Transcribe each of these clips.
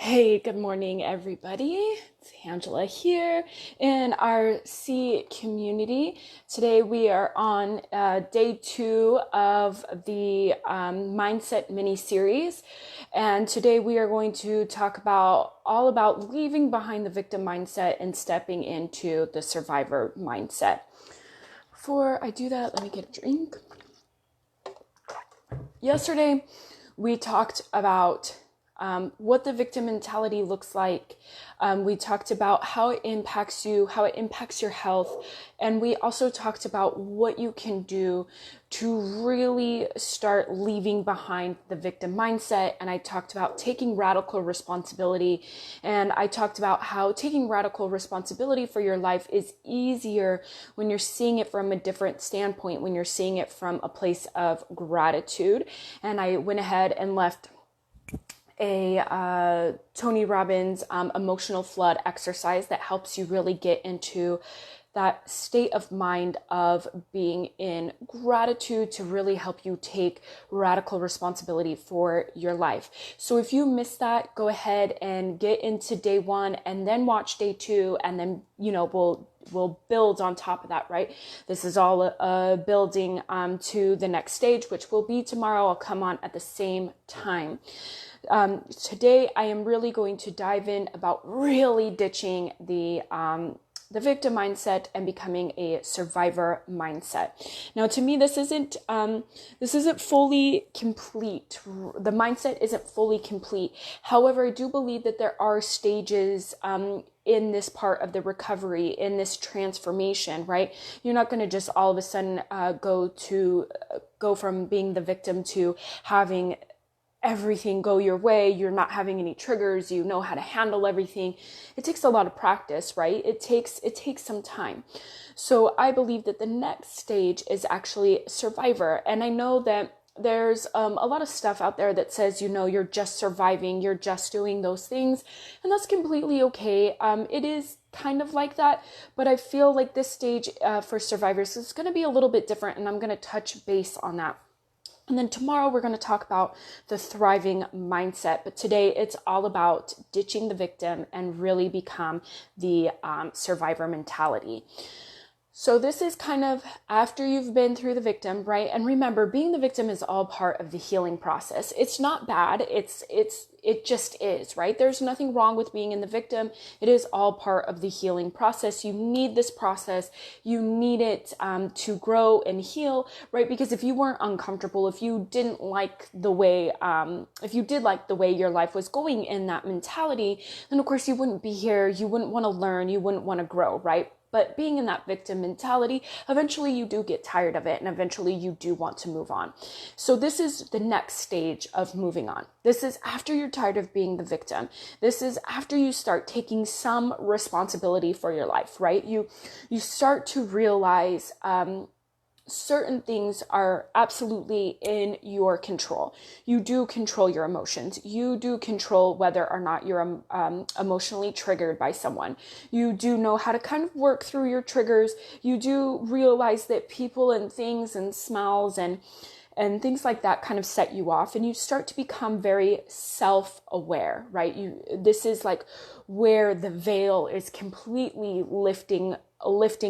Hey, good morning, everybody. It's Angela here in our C community. Today we are on day 2 of the Mindset mini series. And today we are going to talk all about leaving behind the victim mindset and stepping into the survivor mindset. Before I do that, let me get a drink. Yesterday, we talked about what the victim mentality looks like. We talked about how it impacts you, how it impacts your health. And we also talked about what you can do to really start leaving behind the victim mindset. And I talked about taking radical responsibility. And I talked about how taking radical responsibility for your life is easier when you're seeing it from a different standpoint, when you're seeing it from a place of gratitude. And I went ahead and left a Tony Robbins emotional flood exercise that helps you really get into that state of mind of being in gratitude to really help you take radical responsibility for your life. So if you missed that, go ahead and get into day 1 and then watch day 2, and then we'll build on top of that, right? This is all building to the next stage, which will be tomorrow. I'll come on at the same time. Today, I am really going to dive in about really ditching the victim mindset and becoming a survivor mindset. Now, to me, this isn't fully complete. The mindset isn't fully complete. However, I do believe that there are stages in this part of the recovery, in this transformation, right? You're not going to just all of a sudden go from being the victim to having everything go your way. You're not having any triggers. You know how to handle everything. It takes a lot of practice, right? It takes some time. So I believe that the next stage is actually survivor. And I know that there's a lot of stuff out there that says, you're just surviving, you're just doing those things. And that's completely okay. It is kind of like that, but I feel like this stage for survivors is going to be a little bit different, and I'm going to touch base on that. And then tomorrow we're going to talk about the thriving mindset. But today it's all about ditching the victim and really become the survivor mentality. So this is kind of after you've been through the victim, right? And remember, being the victim is all part of the healing process. It's not bad. It just is, right? There's nothing wrong with being in the victim. It is all part of the healing process. You need this process. You need it to grow and heal, right? Because if you weren't uncomfortable, if you didn't like the way, if you did like the way your life was going in that mentality, then of course you wouldn't be here. You wouldn't want to learn. You wouldn't want to grow, right? But being in that victim mentality, eventually you do get tired of it, and eventually you do want to move on. So this is the next stage of moving on. This is after you're tired of being the victim. This is after you start taking some responsibility for your life, right? You start to realize certain things are absolutely in your control. You do control your emotions. You do control whether or not you're emotionally triggered by someone. You do know how to kind of work through your triggers. You do realize that people and things and smells and things like that kind of set you off, and you start to become very self-aware, right? This is like where the veil is completely lifting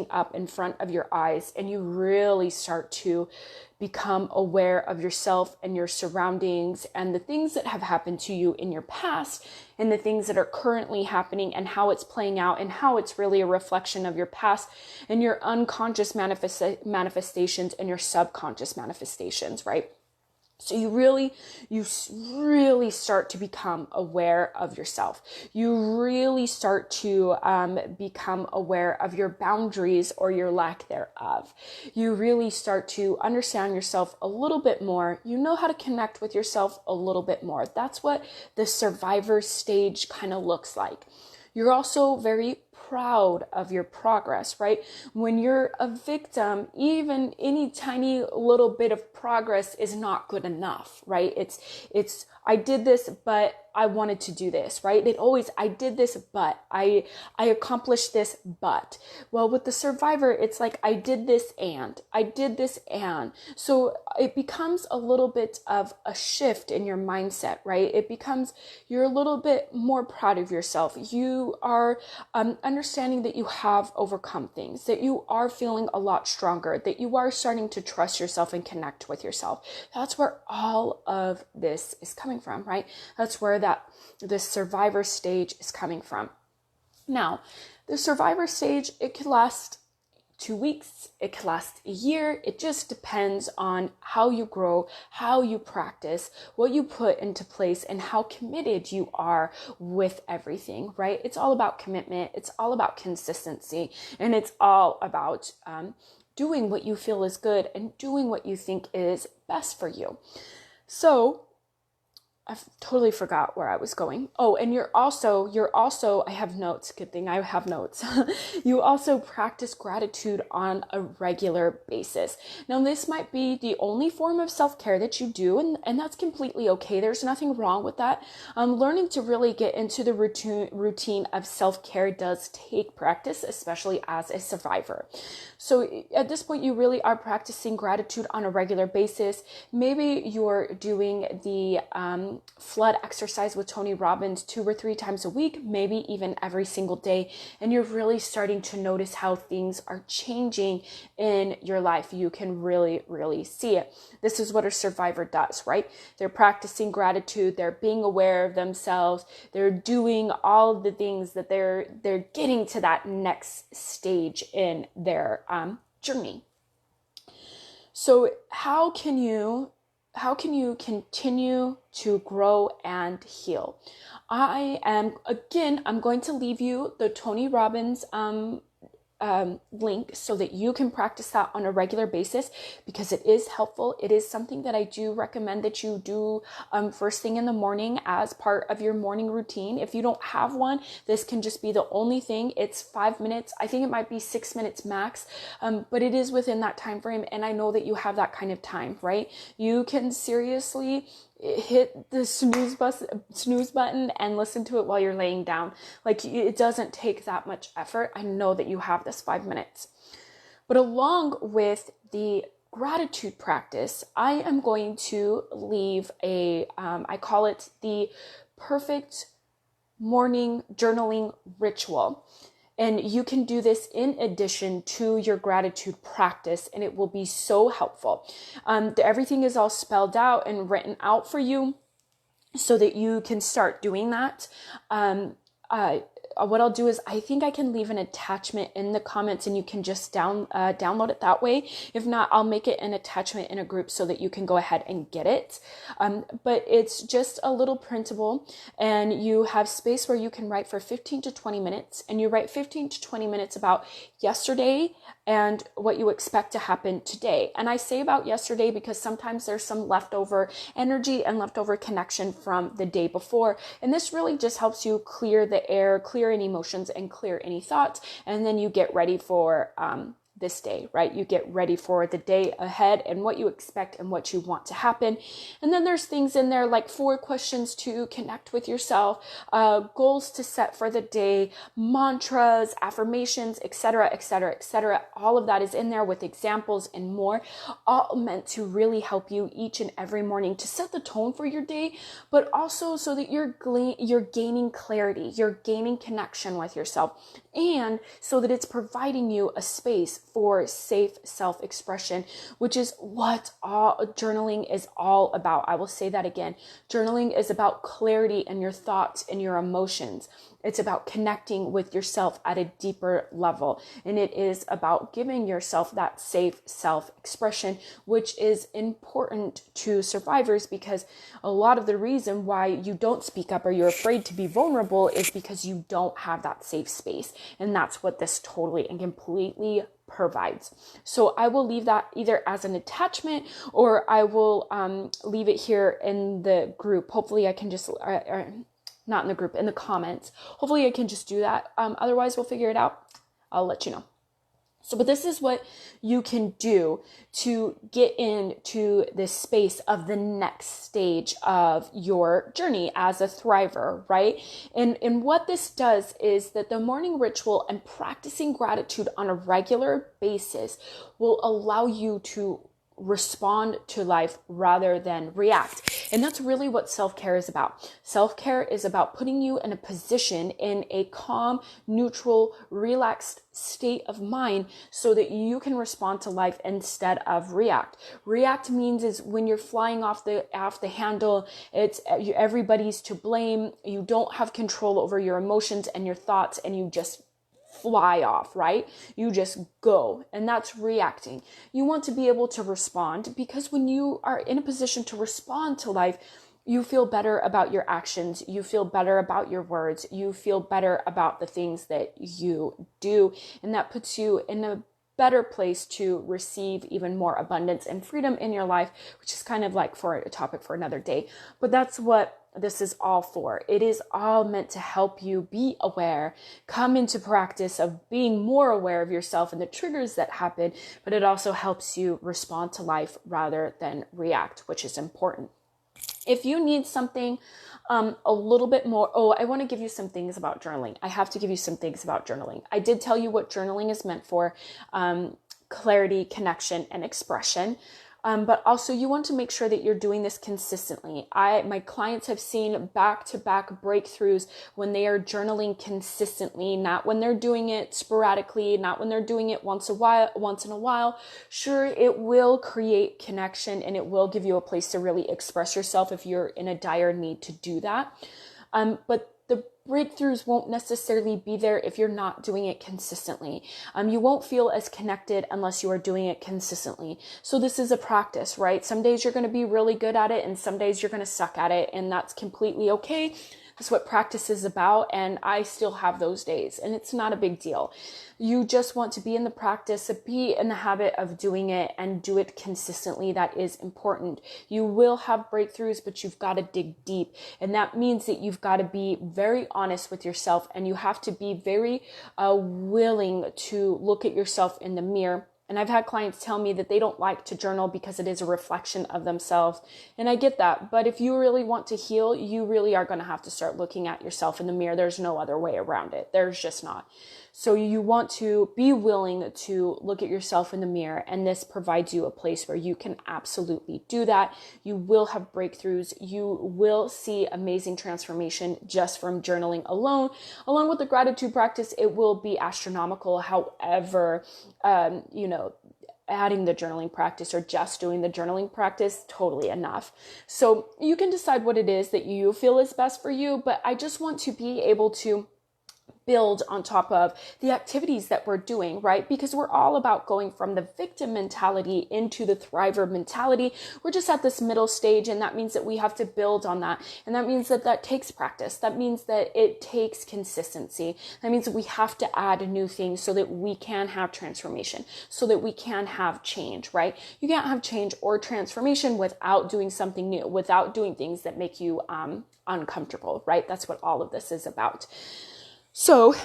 up in front of your eyes, and you really start to become aware of yourself and your surroundings and the things that have happened to you in your past and the things that are currently happening and how it's playing out and how it's really a reflection of your past and your unconscious manifestations and your subconscious manifestations, right? So you really start to become aware of yourself. You really start to become aware of your boundaries or your lack thereof. You really start to understand yourself a little bit more. You know how to connect with yourself a little bit more. That's what the survivor stage kind of looks like. You're also very proud of your progress, right? When you're a victim, even any tiny little bit of progress is not good enough, right? It's I did this, but I wanted to do this, right? I did this, but I accomplished this, but. Well, with the survivor, it's like, I did this and. So it becomes a little bit of a shift in your mindset, right? It becomes, you're a little bit more proud of yourself. You are understanding that you have overcome things, that you are feeling a lot stronger, that you are starting to trust yourself and connect with yourself. That's where all of this is coming from, right? That's where this survivor stage is coming from. Now, the survivor stage, it could last 2 weeks, it could last a year. It just depends on how you grow, how you practice, what you put into place, and how committed you are with everything, right? It's all about commitment. It's all about consistency, and it's all about doing what you feel is good and doing what you think is best for you. So I totally forgot where I was going. Oh, and you're also, I have notes. Good thing I have notes. You also practice gratitude on a regular basis. Now, this might be the only form of self-care that you do, and that's completely okay. There's nothing wrong with that. Learning to really get into the routine of self-care does take practice, especially as a survivor. So at this point, you really are practicing gratitude on a regular basis. Maybe you're doing the flood exercise with Tony Robbins 2 or 3 times a week, maybe even every single day. And you're really starting to notice how things are changing in your life. You can really, really see it. This is what a survivor does, right? They're practicing gratitude. They're being aware of themselves. They're doing all the things that they're getting to that next stage in their journey. So how can you continue to grow and heal? I'm going to leave you the Tony Robbins link so that you can practice that on a regular basis, because it is helpful. It is something that I do recommend that you do first thing in the morning as part of your morning routine. If you don't have one, this can just be the only thing. It's 5 minutes. I think it might be 6 minutes max, but it is within that time frame. And I know that you have that kind of time, right? You can seriously hit the snooze button and listen to it while you're laying down. Like, it doesn't take that much effort. I know that you have this 5 minutes. But along with the gratitude practice, I am going to leave I call it the perfect morning journaling ritual. And you can do this in addition to your gratitude practice, and it will be so helpful. Everything is all spelled out and written out for you so that you can start doing that. What I'll do is, I think I can leave an attachment in the comments and you can just download it that way. If not, I'll make it an attachment in a group so that you can go ahead and get it. But it's just a little printable, and you have space where you can write for 15 to 20 minutes, and you write 15 to 20 minutes about yesterday and what you expect to happen today. And I say about yesterday because sometimes there's some leftover energy and leftover connection from the day before. And this really just helps you clear the air, clear any emotions, and clear any thoughts. And then you get ready for this day, right? You get ready for the day ahead and what you expect and what you want to happen. And then there's things in there like 4 questions to connect with yourself, goals to set for the day, mantras, affirmations, etc., etc., etc. All of that is in there with examples and more, all meant to really help you each and every morning to set the tone for your day, but also so that you're gaining clarity, you're gaining connection with yourself, and so that it's providing you a space for safe self-expression, which is what all journaling is all about. I will say that again. Journaling is about clarity in your thoughts and your emotions. It's about connecting with yourself at a deeper level. And it is about giving yourself that safe self-expression, which is important to survivors, because a lot of the reason why you don't speak up or you're afraid to be vulnerable is because you don't have that safe space. And that's what this totally and completely provides. So I will leave that either as an attachment, or I will leave it here in the group. Hopefully I can just not in the group, in the comments. Hopefully I can just do that. Otherwise we'll figure it out. I'll let you know. So, but this is what you can do to get into this space of the next stage of your journey as a thriver, right? And what this does is that the morning ritual and practicing gratitude on a regular basis will allow you to respond to life rather than react. And that's really what self-care is about. Self-care is about putting you in a position, in a calm, neutral, relaxed state of mind so that you can respond to life instead of react. React means is when you're flying off the handle, it's everybody's to blame. You don't have control over your emotions and your thoughts, and you just fly off, right? You just go, and that's reacting. You want to be able to respond, because when you are in a position to respond to life, you feel better about your actions, you feel better about your words, you feel better about the things that you do, and that puts you in a better place to receive even more abundance and freedom in your life, which is kind of like for a topic for another day. But that's what this is all for. It is all meant to help you be aware, come into practice of being more aware of yourself and the triggers that happen, but it also helps you respond to life rather than react, which is important. If you need something a little bit more, I want to give you some things about journaling. I have to give you some things about journaling. I did tell you what journaling is meant for, clarity, connection, and expression. But also you want to make sure that you're doing this consistently. My clients have seen back-to-back breakthroughs when they are journaling consistently, not when they're doing it sporadically, not when they're doing it once in a while. Sure, it will create connection and it will give you a place to really express yourself if you're in a dire need to do that. But the breakthroughs won't necessarily be there if you're not doing it consistently. You won't feel as connected unless you are doing it consistently. So this is a practice, right? Some days you're going to be really good at it and some days you're going to suck at it, and that's completely okay. That's what practice is about, and I still have those days, and it's not a big deal. You just want to be in the practice, be in the habit of doing it, and do it consistently. That is important. You will have breakthroughs, but you've got to dig deep, and that means that you've got to be very honest with yourself, and you have to be very willing to look at yourself in the mirror. And I've had clients tell me that they don't like to journal because it is a reflection of themselves. And I get that. But if you really want to heal, you really are going to have to start looking at yourself in the mirror. There's no other way around it. There's just not. So you want to be willing to look at yourself in the mirror. And this provides you a place where you can absolutely do that. You will have breakthroughs. You will see amazing transformation just from journaling alone. Along with the gratitude practice, it will be astronomical. However, adding the journaling practice or just doing the journaling practice, totally enough. So you can decide what it is that you feel is best for you, but I just want to be able to build on top of the activities that we're doing, right? Because we're all about going from the victim mentality into the thriver mentality. We're just at this middle stage, and that means that we have to build on that. And that means that that takes practice. That means that it takes consistency. That means that we have to add new things so that we can have transformation, so that we can have change, right? You can't have change or transformation without doing something new, without doing things that make you uncomfortable, right? That's what all of this is about. So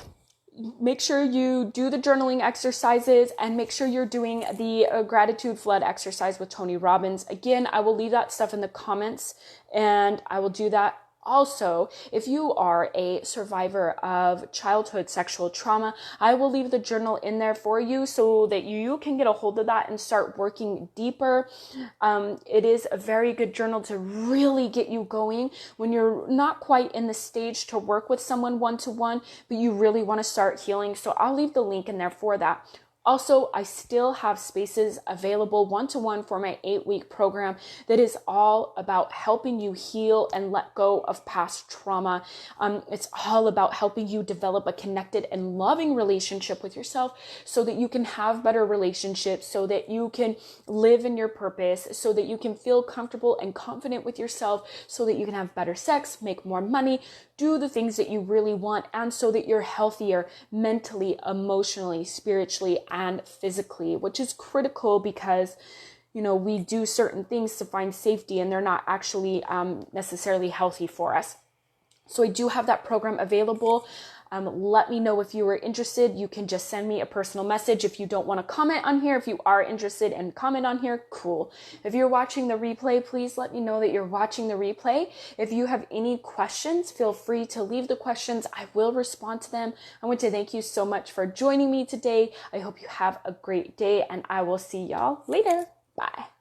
make sure you do the journaling exercises and make sure you're doing the gratitude flood exercise with Tony Robbins. Again, I will leave that stuff in the comments and I will do that. Also, if you are a survivor of childhood sexual trauma, I will leave the journal in there for you so that you can get a hold of that and start working deeper. It is a very good journal to really get you going when you're not quite in the stage to work with someone one-to-one, but you really want to start healing. So I'll leave the link in there for that. Also, I still have spaces available one-to-one for my 8-week program that is all about helping you heal and let go of past trauma. It's all about helping you develop a connected and loving relationship with yourself so that you can have better relationships, so that you can live in your purpose, so that you can feel comfortable and confident with yourself, so that you can have better sex, make more money, do the things that you really want, and so that you're healthier mentally, emotionally, spiritually, and physically, which is critical because, we do certain things to find safety and they're not actually necessarily healthy for us. So I do have that program available. Let me know if you are interested. You can just send me a personal message. If you don't want to comment on here, if you are interested and comment on here, cool. If you're watching the replay, please let me know that you're watching the replay. If you have any questions, feel free to leave the questions. I will respond to them. I want to thank you so much for joining me today. I hope you have a great day, and I will see y'all later. Bye.